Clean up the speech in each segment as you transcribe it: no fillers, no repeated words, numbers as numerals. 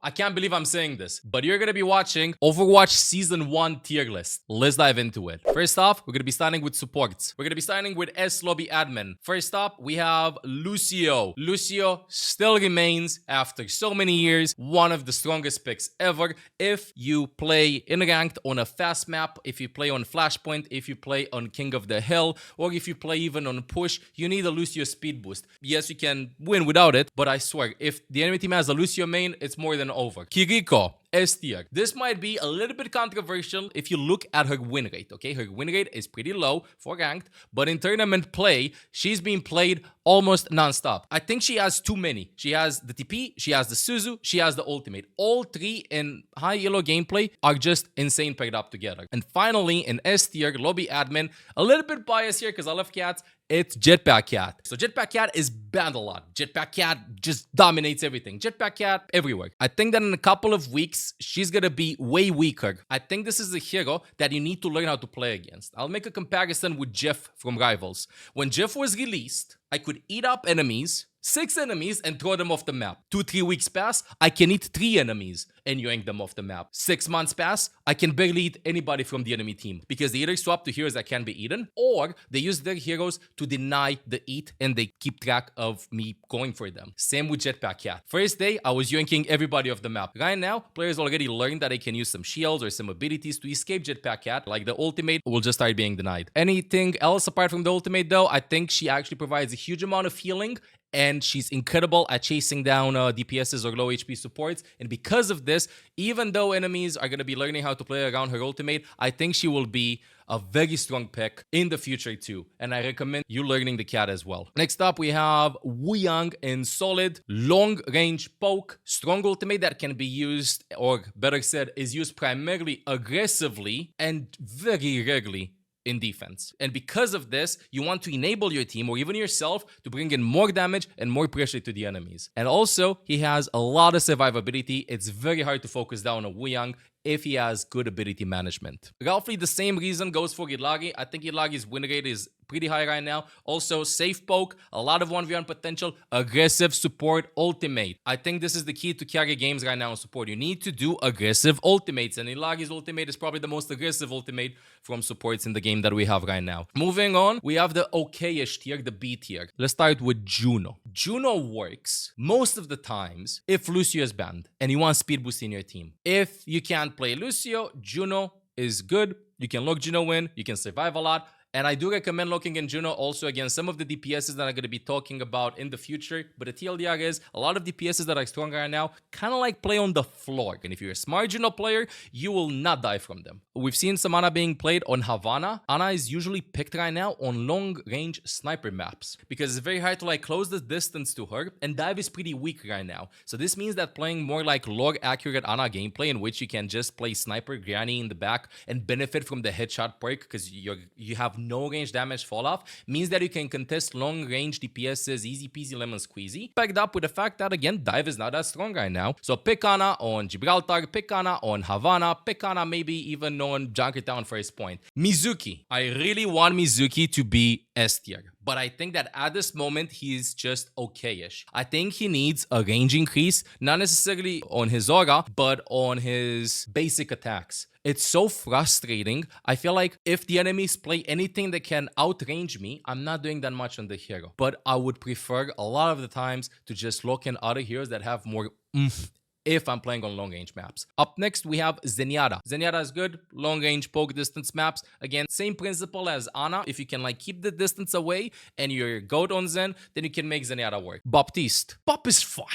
I can't believe I'm saying this, but you're gonna be watching Overwatch Season 1 tier list. Let's dive into it. First off, we're gonna be starting with supports. We're gonna be starting with S Lobby Admin. First up, we have Lucio. Lucio still remains, after so many years, one of the strongest picks ever. If you play in ranked on a fast map, if you play on Flashpoint, if you play on King of the Hill, or if you play even on push, you need a Lucio speed boost. Yes, you can win without it, but I swear, if the enemy team has a Lucio main, it's more than over. Kiriko, S tier. This might be a little bit controversial if you look at her win rate, okay? Her win rate is pretty low for ranked, but in tournament play, she's being played almost non-stop. I think she has too many. She has the TP, she has the Suzu, she has the ultimate. All three in high yellow gameplay are just insane paired up together. And finally, in S tier, lobby admin, a little bit biased here because I love cats. It's Jetpack Cat. So Jetpack Cat is banned a lot. Jetpack Cat just dominates everything. Jetpack Cat everywhere. I think that in a couple of weeks, she's gonna be way weaker. I think this is a hero that you need to learn how to play against. I'll make a comparison with Jeff from Rivals. When Jeff was released, I could eat up enemies, 6 enemies, and throw them off the map. 2-3 weeks pass, I can eat 3 enemies and yank them off the map. 6 months pass, I can barely eat anybody from the enemy team because they either swap to heroes that can be eaten or they use their heroes to deny the eat and they keep track of me going for them. Same with Jetpack Cat. First day, I was yanking everybody off the map. Right now, players already learned that they can use some shields or some abilities to escape Jetpack Cat, like the ultimate will just start being denied. Anything else apart from the ultimate though, I think she actually provides a huge amount of healing and she's incredible at chasing down DPSs or low HP supports. And because of this, even though enemies are going to be learning how to play around her ultimate, I think she will be a very strong pick in the future too. And I recommend you learning the cat as well. Next up, we have Wu Yang in solid, long range poke, strong ultimate that can be used, or better said, is used primarily aggressively and very rarely in defense. And because of this, you want to enable your team or even yourself to bring in more damage and more pressure to the enemies. And also, he has a lot of survivability. It's very hard to focus down on Wu Yang if he has good ability management. Roughly the same reason goes for Yidlagi. I think Yidlagi's win rate is pretty high right now. Also, safe poke, a lot of 1v1 potential, aggressive support ultimate. I think this is the key to carry games right now in support. You need to do aggressive ultimates, and Yidlagi's ultimate is probably the most aggressive ultimate from supports in the game that we have right now. Moving on, we have the okay-ish tier, the B tier. Let's start with Juno. Juno works most of the times if Lucio is banned and you want speed boost in your team. If you can't play Lucio, Juno is good. You can lock Juno in, you can survive a lot. And I do recommend looking in Juno also against some of the DPSs that I'm going to be talking about in the future. But the TLDR is a lot of DPSs that are stronger right now kind of like play on the floor. And if you're a smart Juno player, you will not die from them. We've seen some Ana being played on Havana. Ana is usually picked right now on long-range sniper maps because it's very hard to like close the distance to her. And dive is pretty weak right now. So this means that playing more like lore-accurate Ana gameplay in which you can just play sniper, granny in the back and benefit from the headshot perk because you have no range damage fall off means that you can contest long range DPSs easy peasy lemon squeezy. Backed up with the fact that again dive is not that strong right now. So pick Ana on Gibraltar, pick Ana on Havana, pick Ana maybe even on Junkertown first point. Mizuki. I really want Mizuki to be S tier. But I think that at this moment, he's just okay-ish. I think he needs a range increase, not necessarily on his aura, but on his basic attacks. It's so frustrating. I feel like if the enemies play anything that can outrange me, I'm not doing that much on the hero. But I would prefer a lot of the times to just look in other heroes that have more oomph if I'm playing on long-range maps. Up next, we have Zenyatta. Zenyatta is good, long-range poke distance maps. Again, same principle as Ana. If you can like keep the distance away and you're goat on Zen, then you can make Zenyatta work. Baptiste. Bop is fine.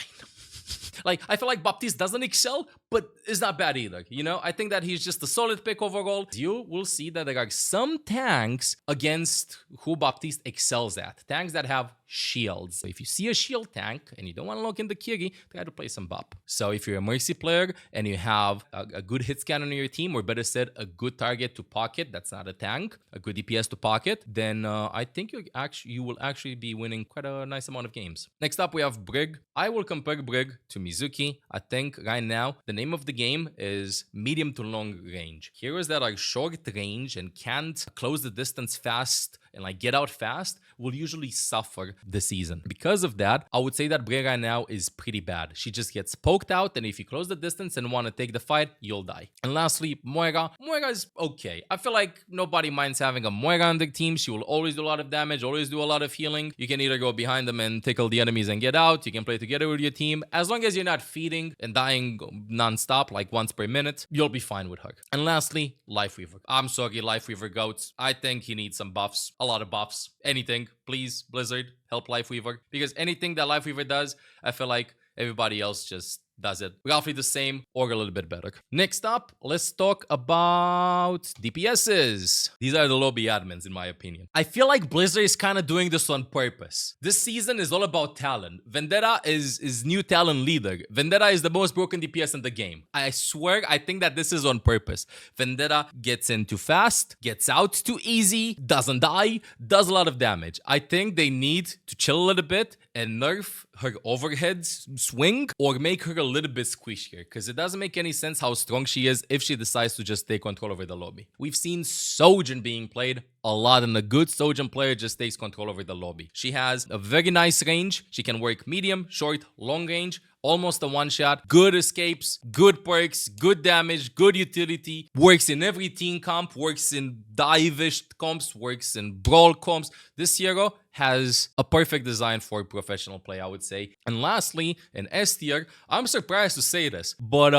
Like, I feel like Baptiste doesn't excel, but is not bad either, you know? I think that he's just a solid pick overall. You will see that there are some tanks against who Baptiste excels at. Tanks that have shields. So if you see a shield tank and you don't want to look in the Kiri, try to play some Bop. So if you're a Mercy player and you have a good hit scan on your team, or better said, a good target to pocket, that's not a tank, a good DPS to pocket, then I think you will actually be winning quite a nice amount of games. Next up, we have Brig. I will compare Brig to Mizuki. I think right now, the name of the game is medium to long range. Heroes that are short range and can't close the distance fast and like get out fast will usually suffer this season. Because of that, I would say that Brea right now is pretty bad. She just gets poked out, and if you close the distance and want to take the fight, you'll die. And lastly, Moira. Moira is okay. I feel like nobody minds having a Moira on the team. She will always do a lot of damage, always do a lot of healing. You can either go behind them and tickle the enemies and get out. You can play together with your team. As long as you're not feeding and dying non-stop, like once per minute, you'll be fine with her. And lastly, Life Weaver. I'm sorry, Life Weaver goats. I think he needs some buffs. A lot of buffs. Anything. Please, Blizzard, help Life Weaver. Because anything that Life Weaver does, I feel like everybody else just does it roughly the same or a little bit better. Next up, let's talk about DPSs. These are the lobby admins, in my opinion. I feel like Blizzard is kind of doing this on purpose. This season is all about talent. Vendetta is new talent leader. Vendetta is the most broken DPS in the game. I swear, I think that this is on purpose. Vendetta gets in too fast, gets out too easy, doesn't die, does a lot of damage. I think they need to chill a little bit and nerf her overhead swing or make her a little bit squishier, because it doesn't make any sense how strong she is if she decides to just take control over the lobby. We've seen Sojourn being played a lot, and a good Sojourn player just takes control over the lobby. She has a very nice range. She can work medium, short, long range, almost a one-shot, good escapes, good perks, good damage, good utility, works in every team comp, works in divish comps, works in brawl comps. This hero has a perfect design for professional play, I would say. And lastly, in S tier, I'm surprised to say this, but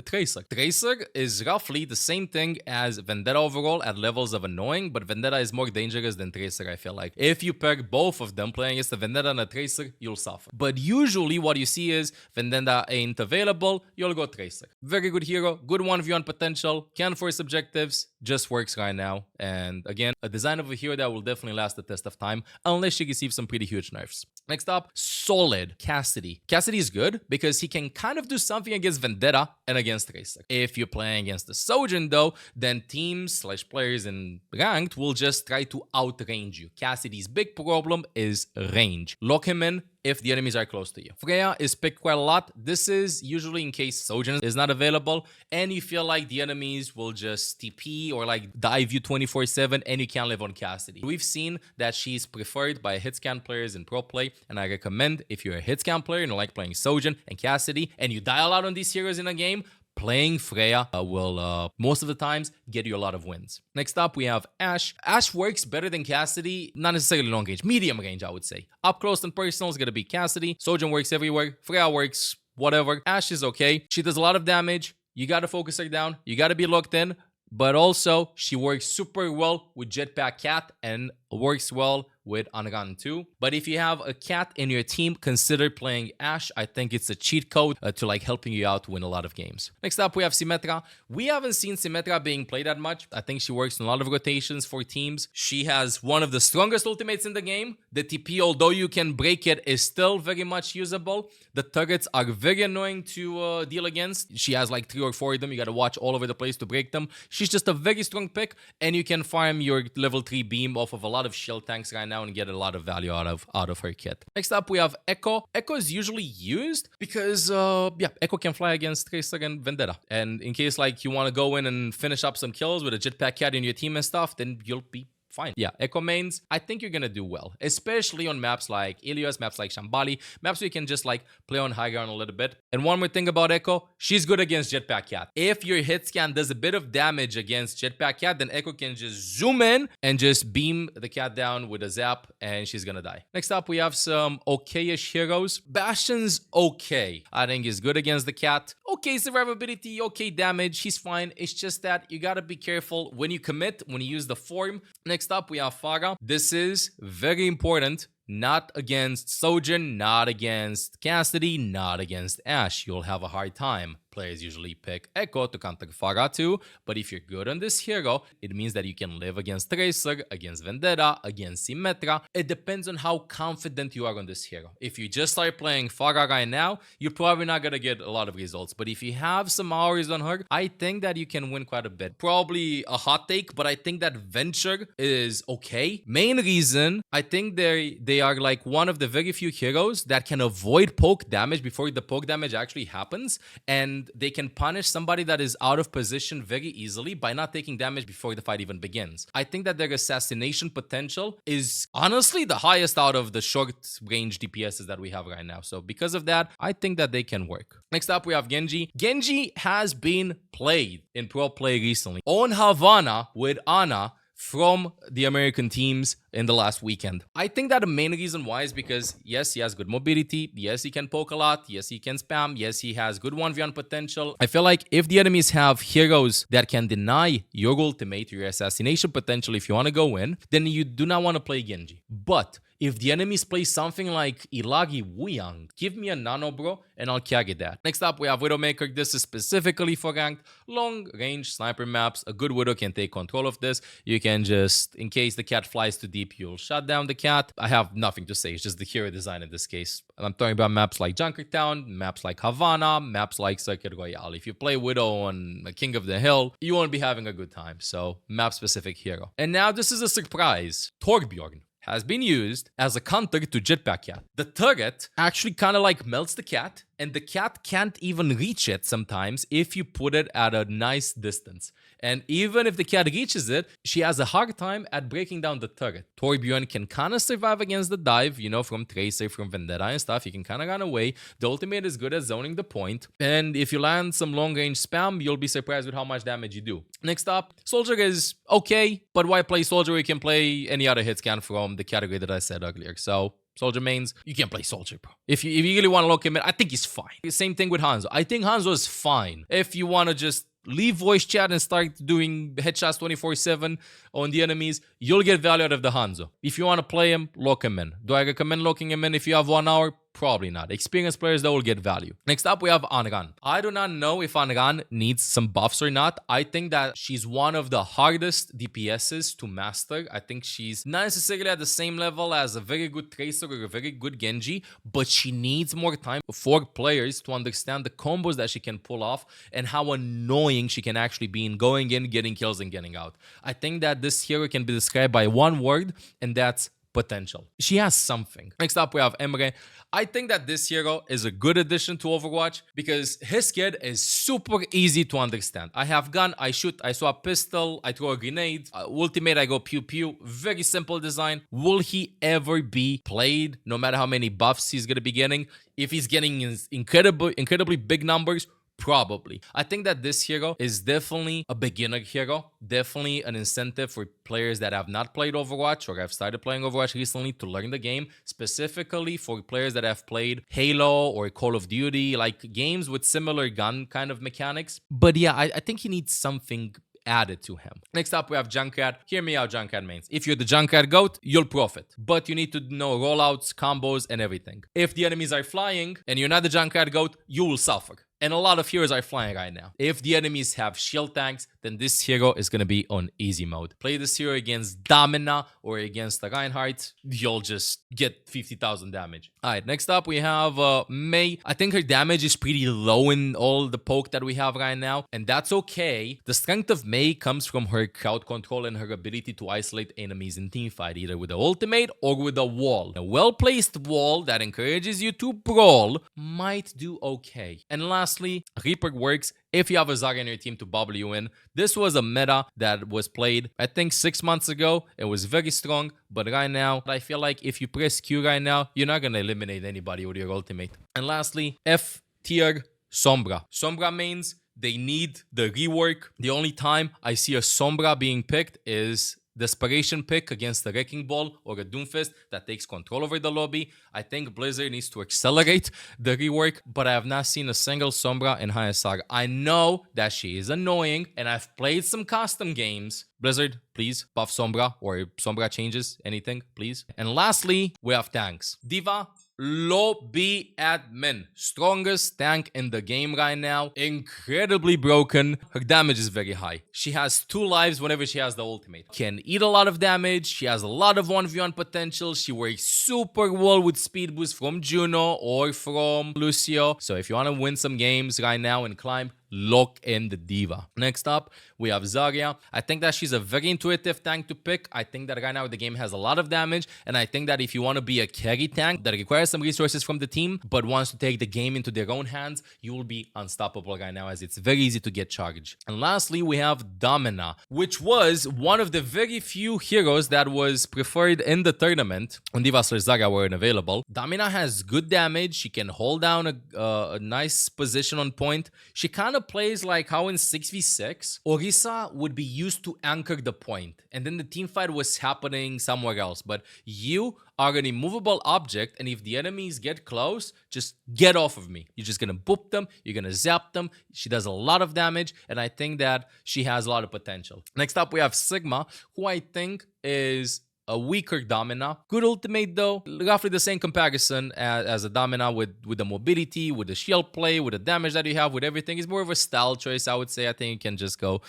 Tracer. Tracer is roughly the same thing as Vendetta overall at levels of annoying, but Vendetta is more dangerous than Tracer, I feel like. If you pair both of them playing against a Vendetta and a Tracer, you'll suffer. But usually what you see is Vendetta ain't available, you'll go Tracer. Very good hero, good 1v1 potential, can force objectives, just works right now. And again, a design of a hero that will definitely last the test of time, unless she receives some pretty huge nerfs. Next up, solid Cassidy. Cassidy is good because he can kind of do something against Vendetta and against Tracer. If you're playing against the Sojourn though, then teams/players in ranked will just try to outrange you. Cassidy's big problem is range. Lock him in if the enemies are close to you. Freya is picked quite a lot. This is usually in case Sojourn is not available and you feel like the enemies will just TP or like dive you 24/7 and you can't live on Cassidy. We've seen that she's preferred by hitscan players in pro play, and I recommend if you're a hitscan player and you like playing Sojourn and Cassidy and you die a lot on these heroes in a game, playing Freya will, most of the times, get you a lot of wins. Next up, we have Ashe. Ashe works better than Cassidy, not necessarily long range, medium range, I would say. Up close and personal is going to be Cassidy. Sojourn works everywhere. Freya works whatever. Ashe is okay. She does a lot of damage. You got to focus her down. You got to be locked in. But also, she works super well with Jetpack Cat and works well with Anran too. But if you have a cat in your team, consider playing Ashe. I think it's a cheat code to like helping you out to win a lot of games. Next up, we have Symmetra. We haven't seen Symmetra being played that much. I think she works in a lot of rotations for teams. She has one of the strongest ultimates in the game. The TP, although you can break it, is still very much usable. The turrets are very annoying to deal against. She has like 3 or 4 of them. You gotta watch all over the place to break them. She's just a very strong pick, and you can farm your level 3 beam off of a lot of shield tanks right now and get a lot of value out of her kit. Next up, we have Echo. Echo is usually used because, Echo can fly against Tracer and Vendetta. And in case like you want to go in and finish up some kills with a Jetpack Cat in your team and stuff, then you'll be fine. Yeah, Echo mains, I think you're gonna do well, especially on maps like Ilios, maps like Shambali, maps where you can just like play on high ground a little bit. And one more thing about Echo, she's good against Jetpack Cat. If your hit scan does a bit of damage against Jetpack Cat, then Echo can just zoom in and just beam the cat down with a zap and she's gonna die. Next up, we have some okay-ish heroes. Bastion's okay. I think he's good against the cat. Okay survivability, okay damage, he's fine. It's just that you gotta be careful when you commit, when you use the form. Next up, we have Farah. This is very important. Not against Sojourn, not against Cassidy, not against Ashe. You'll have a hard time. Players usually pick Echo to counter Farah too, but if you're good on this hero, it means that you can live against Tracer, against Vendetta, against Symmetra. It depends on how confident you are on this hero. If you just start playing Farah right now, you're probably not gonna get a lot of results, but if you have some hours on her, I think that you can win quite a bit. Probably a hot take, but I think that Venture is okay. Main reason, I think they are like one of the very few heroes that can avoid poke damage before the poke damage actually happens, and and they can punish somebody that is out of position very easily by not taking damage before the fight even begins. I think that their assassination potential is honestly the highest out of the short range DPSs that we have right now. So because of that, I think that they can work. Next up, we have Genji. Genji has been played in pro play recently on Havana with Ana from the American teams in the last weekend. I think that the main reason why is because, yes, he has good mobility. Yes, he can poke a lot. Yes, he can spam. Yes, he has good 1v1 potential. I feel like if the enemies have heroes that can deny your ultimate, your assassination potential if you want to go in, then you do not want to play Genji. But if the enemies play something like Ilagi Wuyang, give me a nano, bro, and I'll carry that. Next up, we have Widowmaker. This is specifically for ranked long-range sniper maps. A good Widow can take control of this. You can just, in case the cat flies too deep, you'll shut down the cat. I have nothing to say. It's just the hero design in this case. And I'm talking about maps like Junkertown, maps like Havana, maps like Circuit Royale. If you play Widow on King of the Hill, you won't be having a good time. So, map-specific hero. And now this is a surprise. Torbjorn has been used as a counter to Jetpack Cat. The turret actually kind of like melts the cat, and the cat can't even reach it sometimes if you put it at a nice distance. And even if the cat reaches it, she has a hard time at breaking down the turret. Torbjorn can kind of survive against the dive, you know, from Tracer, from Vendetta and stuff. He can kind of run away. The ultimate is good at zoning the point. And if you land some long-range spam, you'll be surprised with how much damage you do. Next up, Soldier is okay, but why play Soldier? We can play any other hit scan from the category that I said earlier. So Soldier mains, you can play Soldier, bro. If you really want to lock him in, I think he's fine. Same thing with Hanzo. I think Hanzo is fine. If you want to just leave voice chat and start doing headshots 24/7 on the enemies, you'll get value out of the Hanzo. If you want to play him, lock him in. Do I recommend locking him in if you have 1 hour? Probably not. Experienced players that will get value. Next up, we have Anran. I do not know if Anran needs some buffs or not. I think that she's one of the hardest DPSs to master. I think she's not necessarily at the same level as a very good Tracer or a very good Genji, but she needs more time for players to understand the combos that she can pull off and how annoying she can actually be in going in, getting kills, and getting out. I think that this hero can be described by one word, and that's potential. She has something. Next up, we have Emre. I think that this hero is a good addition to Overwatch because his kit is super easy to understand. I have gun, I shoot, I swap pistol, I throw a grenade, ultimate, I go pew pew. Very simple design. Will he ever be played no matter how many buffs he's going to be getting? If he's getting incredibly big numbers, probably. I think that this hero is definitely a beginner hero. Definitely an incentive for players that have not played Overwatch or have started playing Overwatch recently to learn the game. Specifically for players that have played Halo or Call of Duty, like games with similar gun kind of mechanics. But yeah, I think he needs something added to him. Next up, we have Junkrat. Hear me out, Junkrat mains. If you're the Junkrat GOAT, you'll profit. But you need to know rollouts, combos, and everything. If the enemies are flying and you're not the Junkrat GOAT, you will suffer. And a lot of heroes are flying right now. If the enemies have shield tanks, then this hero is going to be on easy mode. Play this hero against Damina or against the Reinhardt, you'll just get 50,000 damage. Alright, next up we have Mei. I think her damage is pretty low in all the poke that we have right now, and that's okay. The strength of Mei comes from her crowd control and her ability to isolate enemies in teamfight, either with the ultimate or with a wall. A well-placed wall that encourages you to brawl might do okay. And lastly, Reaper works if you have a Zarya in your team to bubble you in. This was a meta that was played, I think 6 months ago. It was very strong, but right now, I feel like if you press Q right now, you're not going to eliminate anybody with your ultimate. And lastly, F tier Sombra. Sombra mains, they need the rework. The only time I see a Sombra being picked is Desperation pick against the Wrecking Ball or a Doomfist that takes control over the lobby. I think Blizzard needs to accelerate the rework, but I have not seen a single Sombra in HSR. I know that she is annoying, and I've played some custom games. Blizzard, please buff Sombra or Sombra changes, anything, please. And lastly, we have tanks. Diva, lobby admin. Strongest tank in the game right now. Incredibly broken. Her damage is very high. She has 2 lives whenever she has the ultimate. Can eat a lot of damage. She has a lot of 1v1 potential. She works super well with speed boost from Juno or from Lucio. So if you want to win some games right now and climb, lock in the diva. Next up, we have Zarya. I think that she's a very intuitive tank to pick. I think that right now the game has a lot of damage, and I think that if you want to be a carry tank that requires some resources from the team, but wants to take the game into their own hands, you will be unstoppable right now, as it's very easy to get charged. And lastly, we have Domina, which was one of the very few heroes that was preferred in the tournament when D.Va/Zarya weren't available. Domina has good damage. She can hold down a nice position on point. She kind of plays like how in 6v6, Orisa would be used to anchor the point, and then the team fight was happening somewhere else. But you are an immovable object, and if the enemies get close, just get off of me. You're just gonna boop them, you're gonna zap them. She does a lot of damage, and I think that she has a lot of potential. Next up, we have Sigma, who I think is a weaker Domina. Good ultimate though, roughly the same comparison as a Domina with the mobility, with the shield play, with the damage that you have, with everything. It's more of a style choice, I would say. I think you can just go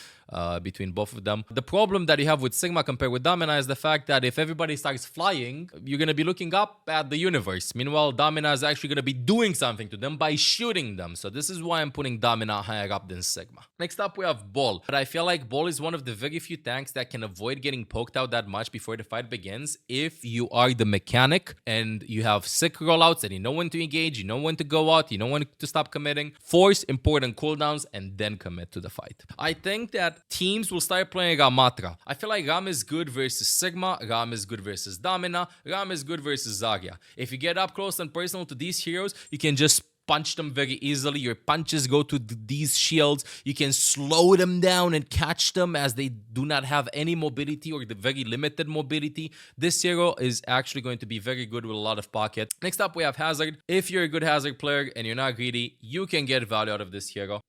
between both of them. The problem that you have with Sigma compared with Domina is the fact that if everybody starts flying, you're going to be looking up at the universe. Meanwhile, Domina is actually going to be doing something to them by shooting them. So this is why I'm putting Domina higher up than Sigma. Next up, we have Ball. But I feel like Ball is one of the very few tanks that can avoid getting poked out that much before the fight begins. If you are the mechanic and you have sick rollouts and you know when to engage, you know when to go out, you know when to stop committing, force important cooldowns and then commit to the fight. I think that teams will start playing Ramatra. I feel like Ram is good versus Sigma, Ram is good versus Domina, Ram is good versus Zarya. If you get up close and personal to these heroes, you can just punch them very easily. Your punches go to these shields. You can slow them down and catch them as they do not have any mobility or the very limited mobility. This hero is actually going to be very good with a lot of pocket. Next up, we have Hazard. If you're a good Hazard player and you're not greedy, you can get value out of this hero.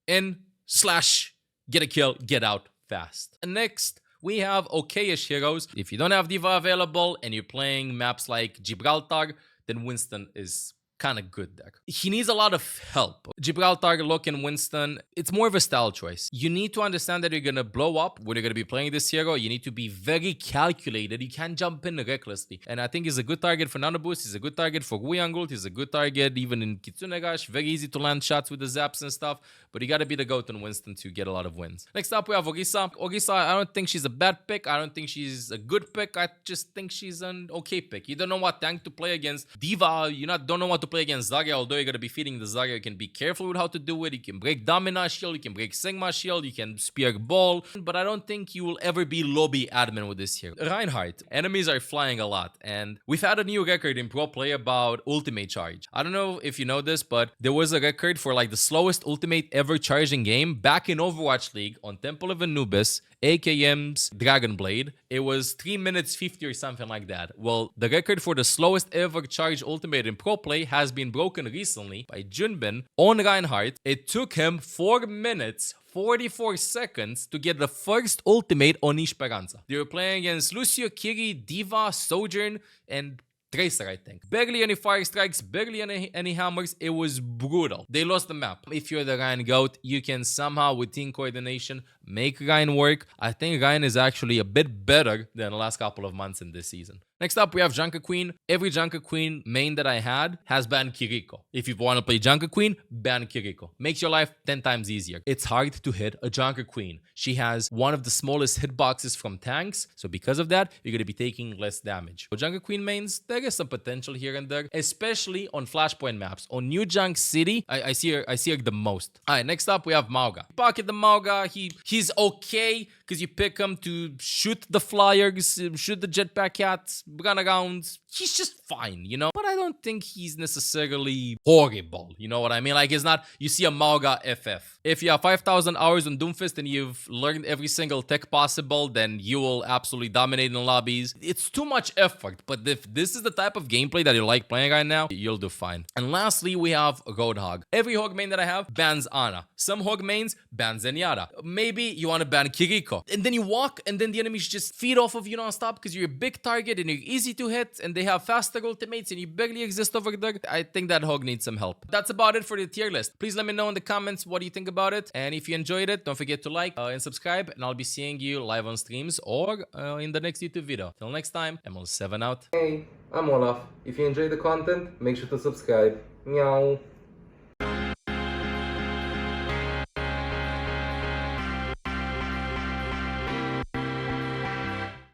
Get a kill, get out fast. And next, we have okay-ish heroes. If you don't have D.Va available and you're playing maps like Gibraltar, then Winston is kind of good there. He needs a lot of help. Gibraltar, Look, and Winston, it's more of a style choice. You need to understand that you're going to blow up when you're going to be playing this hero. You need to be very calculated. You can't jump in recklessly. And I think he's a good target for Nano Boost. He's a good target for Guyangut. He's a good target even in Kitsune Gash. Very easy to land shots with the zaps and stuff. But you got to be the GOAT on Winston to get a lot of wins. Next up, we have Orisa. Orisa, I don't think she's a bad pick. I don't think she's a good pick. I just think she's an okay pick. You don't know what tank to play against. D.Va, don't know what to play against Zarya, although you're going to be feeding the Zarya. You can be careful with how to do it. You can break Domina shield, you can break Sigma shield, you can spear Ball, but I don't think you will ever be lobby admin with this hero. Reinhardt, enemies are flying a lot, and we've had a new record in pro play about ultimate charge. I don't know if you know this, but there was a record for like the slowest ultimate ever charging game back in Overwatch League on Temple of Anubis, AKM's Dragon Blade. It was 3 minutes 50 or something like that. Well, the record for the slowest ever charged ultimate in pro play has been broken recently by Junbin on Reinhardt. It took him 4 minutes 44 seconds to get the first ultimate on Esperanza. They were playing against Lucio, Kiri, D.Va, Sojourn, and Tracer, I think. Barely any fire strikes, barely any hammers. It was brutal. They lost the map. If you're the Ryan GOAT, you can somehow, with team coordination, make Ryan work. I think Ryan is actually a bit better than the last couple of months in this season. Next up, we have Junker Queen. Every Junker Queen main that I had has banned Kiriko. If you want to play Junker Queen, ban Kiriko. Makes your life 10 times easier. It's hard to hit a Junker Queen. She has one of the smallest hitboxes from tanks, so because of that, you're going to be taking less damage. For Junker Queen mains, there is some potential here and there, especially on Flashpoint maps. On New Junk City, I see her the most. Alright, next up, we have Mauga. Pocket the Mauga. He's okay because you pick him to shoot the flyers, shoot the jetpack cats, run around. He's just fine, you know? But I don't think he's necessarily horrible, you know what I mean? Like, it's not, you see a Mauga FF. If you have 5,000 hours on Doomfist and you've learned every single tech possible, then you will absolutely dominate in lobbies. It's too much effort, but if this is the type of gameplay that you like playing right now, you'll do fine. And lastly, we have Roadhog. Every Hog main that I have bans Ana. Some Hog mains ban Zenyatta. Maybe you want to ban Kiriko. And then you walk, and then the enemies just feed off of you non-stop because you're a big target and you're easy to hit, and they have faster ultimates and you barely exist over there. I think that Hog needs some help. That's about it for the tier list. Please let me know in the comments what do you think about it. And if you enjoyed it, don't forget to like and subscribe. And I'll be seeing you live on streams or in the next YouTube video. Till next time, ML7 out. Hey, I'm Olaf. If you enjoyed the content, make sure to subscribe. Meow.